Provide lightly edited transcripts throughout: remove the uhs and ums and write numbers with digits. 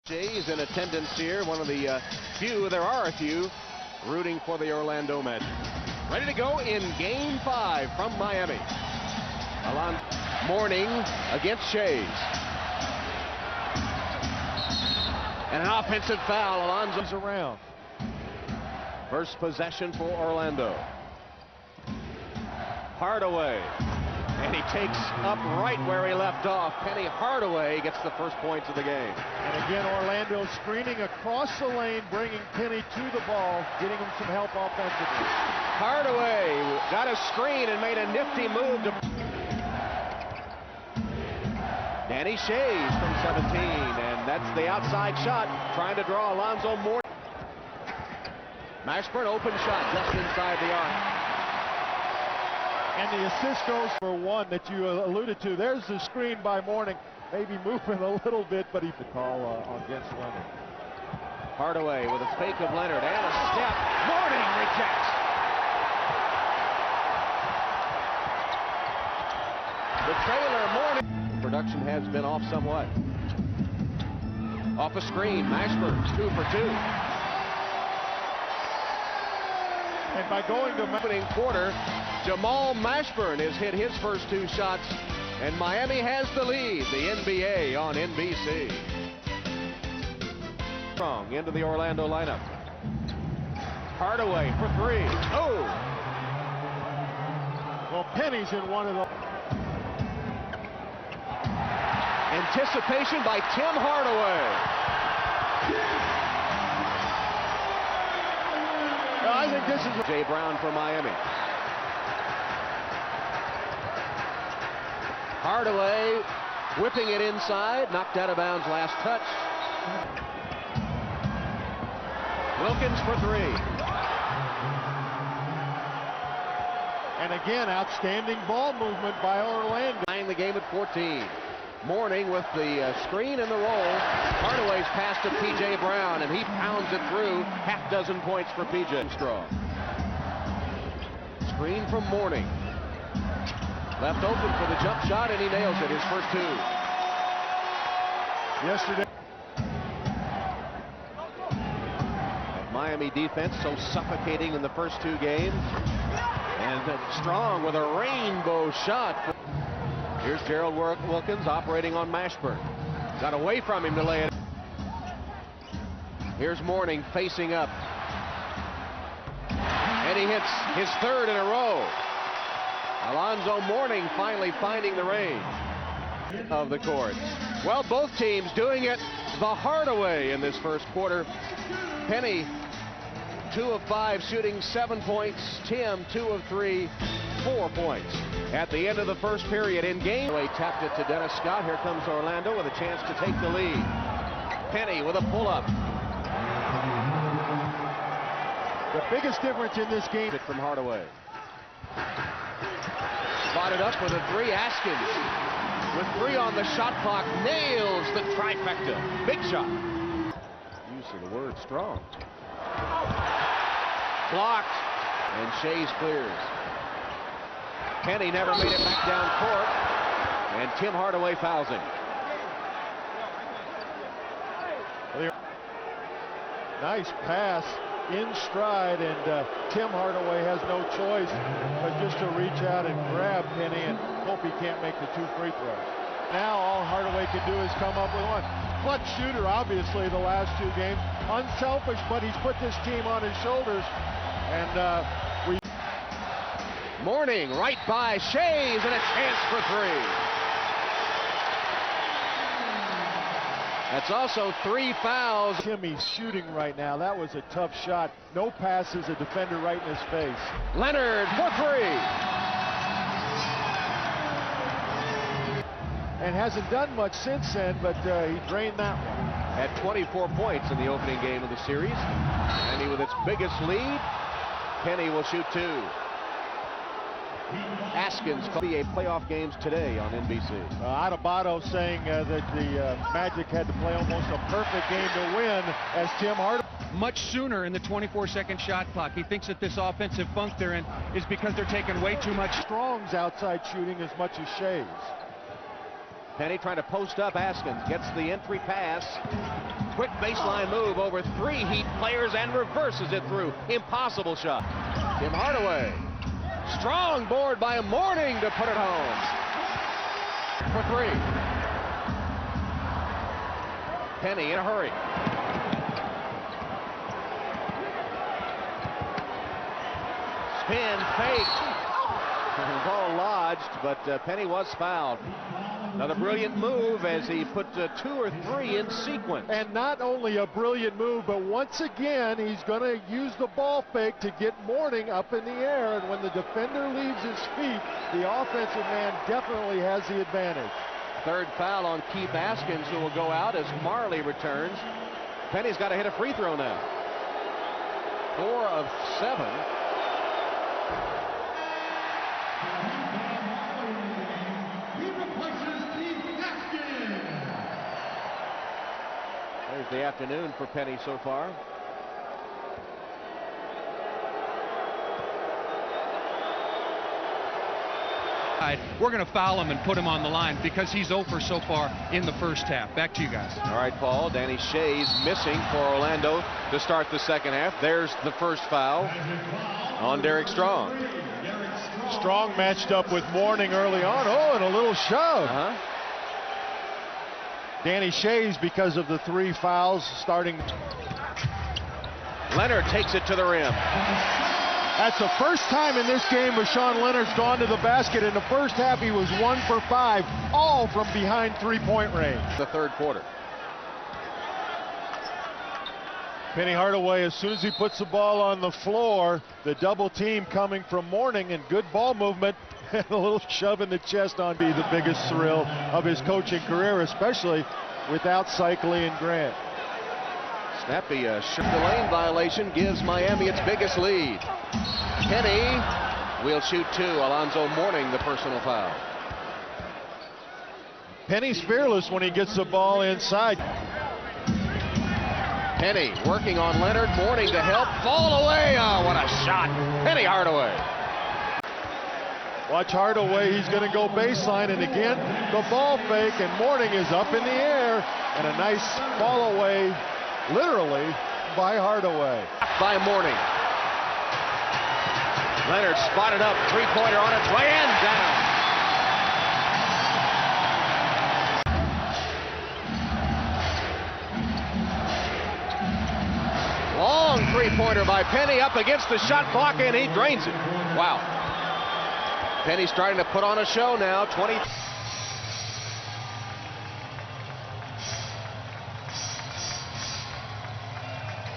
Shays in attendance here, one of the few, there are a few, rooting for the Orlando Magic. Ready to go in Game 5 from Miami. Alon Mourning against Shays. And an offensive foul. Alonzo's around. First possession for Orlando. Hardaway. And he takes up right where he left off. Penny Hardaway gets the first points of the game. And again, Orlando screening across the lane, bringing Penny to the ball, getting him some help offensively. Hardaway got a screen and made a nifty move to Danny Shays from 17, and that's the outside shot, trying to draw Alonzo Mourning. Mashburn open shot just inside the arc. And the assist goes for one that you alluded to. There's the screen by Mourning, maybe moving a little bit, but he could call against Leonard. Hardaway with a fake of Leonard and a step. Mourning rejects. The trailer, Mourning. Production has been off somewhat. Off a screen, Mashburn 2 for 2. And by going to opening quarter, Jamal Mashburn has hit his first 2 shots, and Miami has the lead. The NBA on NBC. Strong into the Orlando lineup. Hardaway for 3. Oh! Well, Penny's in one of the... Anticipation by Tim Hardaway. I think this is Jay Brown for Miami. Hardaway whipping it inside, knocked out of bounds last touch. Wilkins for 3. And again, outstanding ball movement by Orlando. Tying the game at 14. Mourning with the screen and the roll. Hardaway's pass to P.J. Brown, and he pounds it through. Half dozen points for P.J. Strong. Screen from Mourning. Left open for the jump shot, and he nails it, his first 2. Yesterday. Miami defense so suffocating in the first 2 games. And Strong with a rainbow shot. Here's Gerald Wilkins operating on Mashburn. Got away from him to lay it. Here's Mourning facing up. And he hits his 3rd in a row. Alonzo Mourning finally finding the range of the court. Well, both teams doing it the Hardaway in this first quarter. Penny, 2 of 5, shooting 7 points. Tim, 2 of 3, 4 points. At the end of the first period in game, he tapped it to Dennis Scott. Here comes Orlando with a chance to take the lead. Penny with a pull-up. The biggest difference in this game from Hardaway. Spotted up with a 3. Askins with 3 on the shot clock nails the trifecta. Big shot. Use of the word strong. Blocked, and Shays clears. Penny never made it back down court, and Tim Hardaway fouls him. Nice pass in stride, and Tim Hardaway has no choice but just to reach out and grab Penny and hope he can't make the 2 free throws. Now all Hardaway can do is come up with one. Clutch shooter, obviously, the last 2 games. Unselfish, but he's put this team on his shoulders, and we... Mourning right by Shays, and a chance for 3. That's also 3 fouls. Timmy's shooting right now. That was a tough shot. No passes, a defender right in his face. Leonard for 3. And hasn't done much since then, but he drained that one. Had 24 points in the opening game of the series. And with its biggest lead, Penny will shoot 2. Askins NBA playoff games today on NBC. Adebayo saying that the Magic had to play almost a perfect game to win as Tim Hardaway. Much sooner in the 24-second shot clock. He thinks that this offensive funk they're in is because they're taking way too much. Strong's outside shooting as much as Shays. Penny trying to post up Askins, gets the entry pass. Quick baseline move over 3 Heat players and reverses it through. Impossible shot. Tim Hardaway. Strong board by Mourning to put it home. For 3. Penny in a hurry. Spin fake. Ball lodged, but Penny was fouled. Another brilliant move as he put 2 or 3 in sequence. And not only a brilliant move, but once again, he's going to use the ball fake to get Mourning up in the air. And when the defender leaves his feet, the offensive man definitely has the advantage. Third foul on Keith Askins, who will go out as Marley returns. Penny's got to hit a free throw now. 4 of 7. There's the afternoon for Penny so far. We're going to foul him and put him on the line because he's over so far in the first half. Back to you guys. All right, Paul. Danny Shays missing for Orlando to start the second half. There's the first foul on Derek Strong. Strong matched up with Mourning early on. Oh, and a little shove. Danny Shays, because of the 3 fouls starting. Leonard takes it to the rim. That's the first time in this game where Sean Leonard's gone to the basket. In the first half, he was 1 for 5, all from behind 3-point range. The third quarter. Penny Hardaway, as soon as he puts the ball on the floor, the double team coming from Mourning, and good ball movement and a little shove in the chest on be the biggest thrill of his coaching career, especially without Cycli and Grant. Snappy the lane violation gives Miami its biggest lead. Penny will shoot 2. Alonzo Mourning the personal foul. Penny's fearless when he gets the ball inside. Penny working on Leonard. Mourning to help. Fall away. Oh, what a shot. Penny Hardaway. Watch Hardaway. He's going to go baseline. And again, the ball fake. And Mourning is up in the air. And a nice fall away, literally, by Hardaway. By Mourning. Leonard spotted up. 3-pointer on its way in. Down. Long 3-pointer by Penny up against the shot clock, and he drains it. Wow. Penny's starting to put on a show now. 20.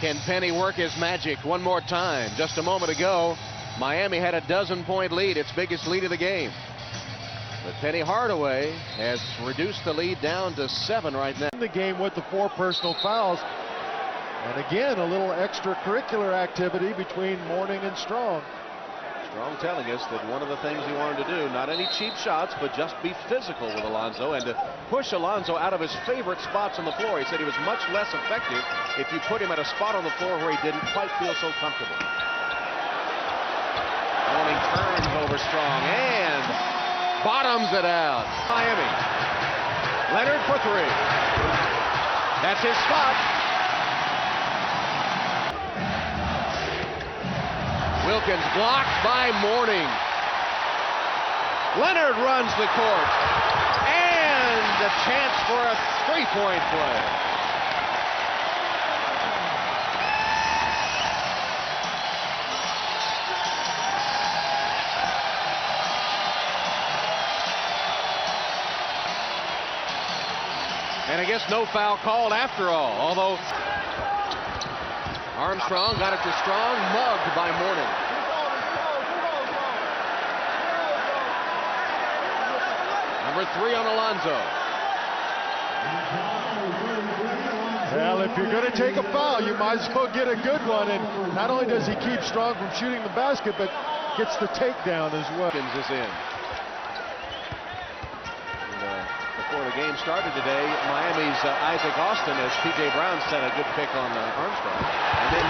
Can Penny work his magic one more time? Just a moment ago, Miami had a 12-point lead, its biggest lead of the game. But Penny Hardaway has reduced the lead down to 7 right now. In the game with the 4 personal fouls. And again, a little extracurricular activity between Mourning and Strong. Strong telling us that one of the things he wanted to do, not any cheap shots, but just be physical with Alonzo and to push Alonzo out of his favorite spots on the floor. He said he was much less effective if you put him at a spot on the floor where he didn't quite feel so comfortable. Mourning turns over Strong and bottoms it out. Miami. Leonard for 3. That's his spot. Wilkins blocked by Mourning. Leonard runs the court. And a chance for a 3-point play. And I guess no foul called after all, although Armstrong got it to Strong, mugged by Mourning. Number 3 on Alonzo. Well, if you're going to take a foul, you might as well get a good one. And not only does he keep Strong from shooting the basket, but gets the takedown as well. Wilkins is in. Before the game started today, Miami's Isaac Austin, as P.J. Brown said, a good pick on Armstrong, and then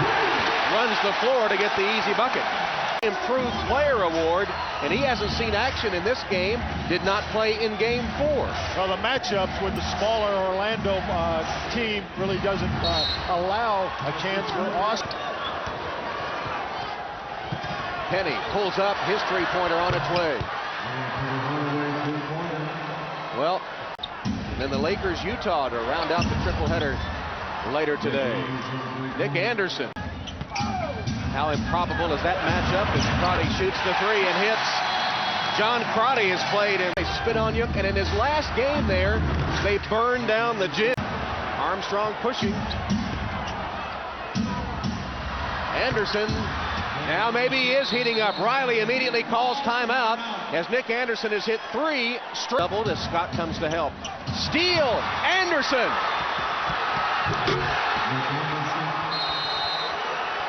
runs the floor to get the easy bucket. Improved Player Award, and he hasn't seen action in this game. Did not play in Game 4. Well, the matchups with the smaller Orlando team really doesn't allow a chance for Austin. Penny pulls up his three-pointer on its way. Well, then the Lakers-Utah to round out the triple header later today. Nick Anderson. How improbable is that matchup as Crotty shoots the three and hits. John Crotty has played and they spit on you, and in his last game there, they burned down the gym. Armstrong pushing. Anderson, now maybe he is heating up. Riley immediately calls timeout as Nick Anderson has hit three straight. Doubled as Scott comes to help. Steal, Anderson.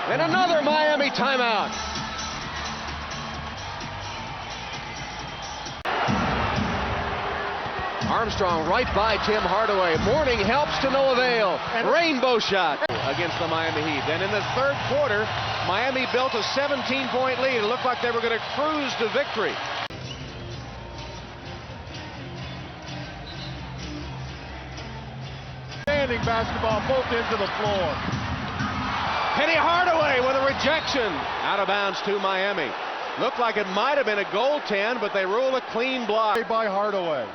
And another Miami timeout. Armstrong right by Tim Hardaway. Mourning helps to no avail. Rainbow shot against the Miami Heat. And in the third quarter, Miami built a 17-point lead. It looked like they were going to cruise to victory. Standing basketball, both into the floor. Penny Hardaway with a rejection. Out of bounds to Miami. Looked like it might have been a goaltend, but they rule a clean block. By Hardaway.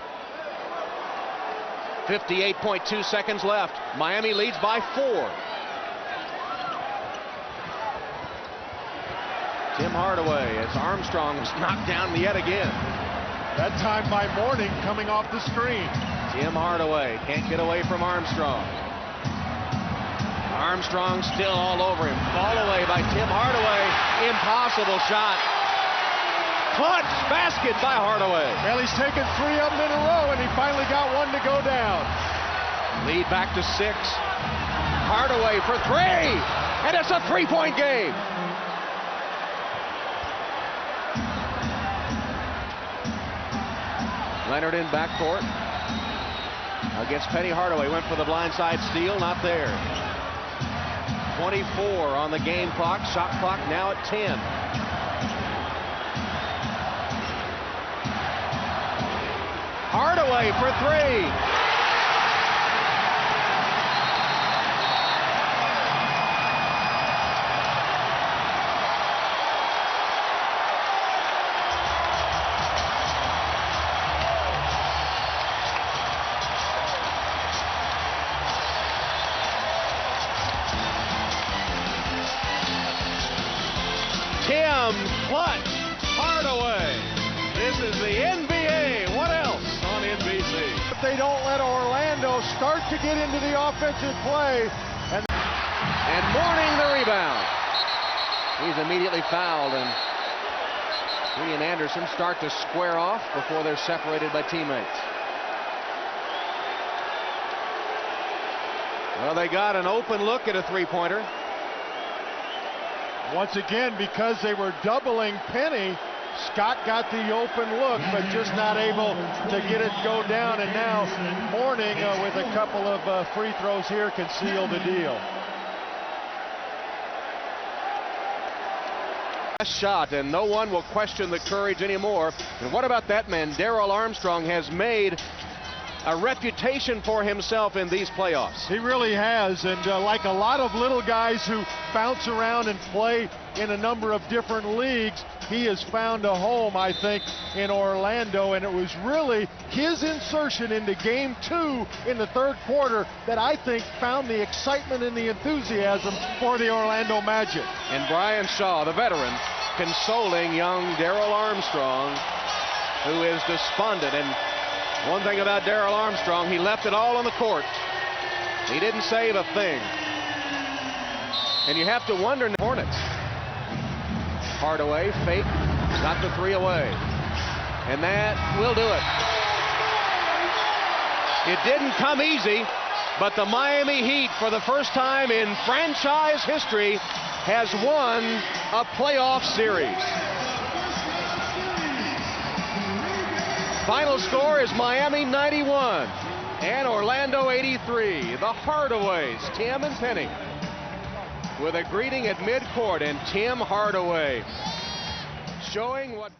58.2 seconds left. Miami leads by 4. Tim Hardaway as Armstrong was knocked down yet again. That time by Mourning coming off the screen. Tim Hardaway can't get away from Armstrong. Armstrong still all over him. Ball away by Tim Hardaway. Impossible shot. Clutch basket by Hardaway. Well, he's taken 3 of them in a row, and he finally got one to go down. Lead back to 6. Hardaway for 3, and it's a 3-point game. Leonard in backcourt against Penny Hardaway. Went for the blindside steal, not there. 24 on the game clock. Shot clock now at 10. Hardaway for 3. Tim Clutch Hardaway. This is the NBA. What else on NBC? If they don't let Orlando start to get into the offensive play. And Mourning the rebound. He's immediately fouled, and he and Anderson start to square off before they're separated by teammates. Well, they got an open look at a three-pointer. Once again, because they were doubling Penny, Scott got the open look, but just not able to get it go down. And now Mourning with a couple of free throws here can seal the deal. Shot, and no one will question the courage anymore. And what about that man? Darrell Armstrong has made a reputation for himself in these playoffs. He really has, and like a lot of little guys who bounce around and play in a number of different leagues, he has found a home, I think, in Orlando, and it was really his insertion into Game 2 in the third quarter that I think found the excitement and the enthusiasm for the Orlando Magic. And Brian Shaw, the veteran, consoling young Darrell Armstrong, who is despondent. And one thing about Darrell Armstrong, he left it all on the court. He didn't save a thing. And you have to wonder, Hornets. Hardaway, fake, got the 3 away. And that will do it. It didn't come easy, but the Miami Heat, for the first time in franchise history, has won a playoff series. Final score is Miami 91 and Orlando 83. The Hardaways, Tim and Penny, with a greeting at midcourt, and Tim Hardaway showing what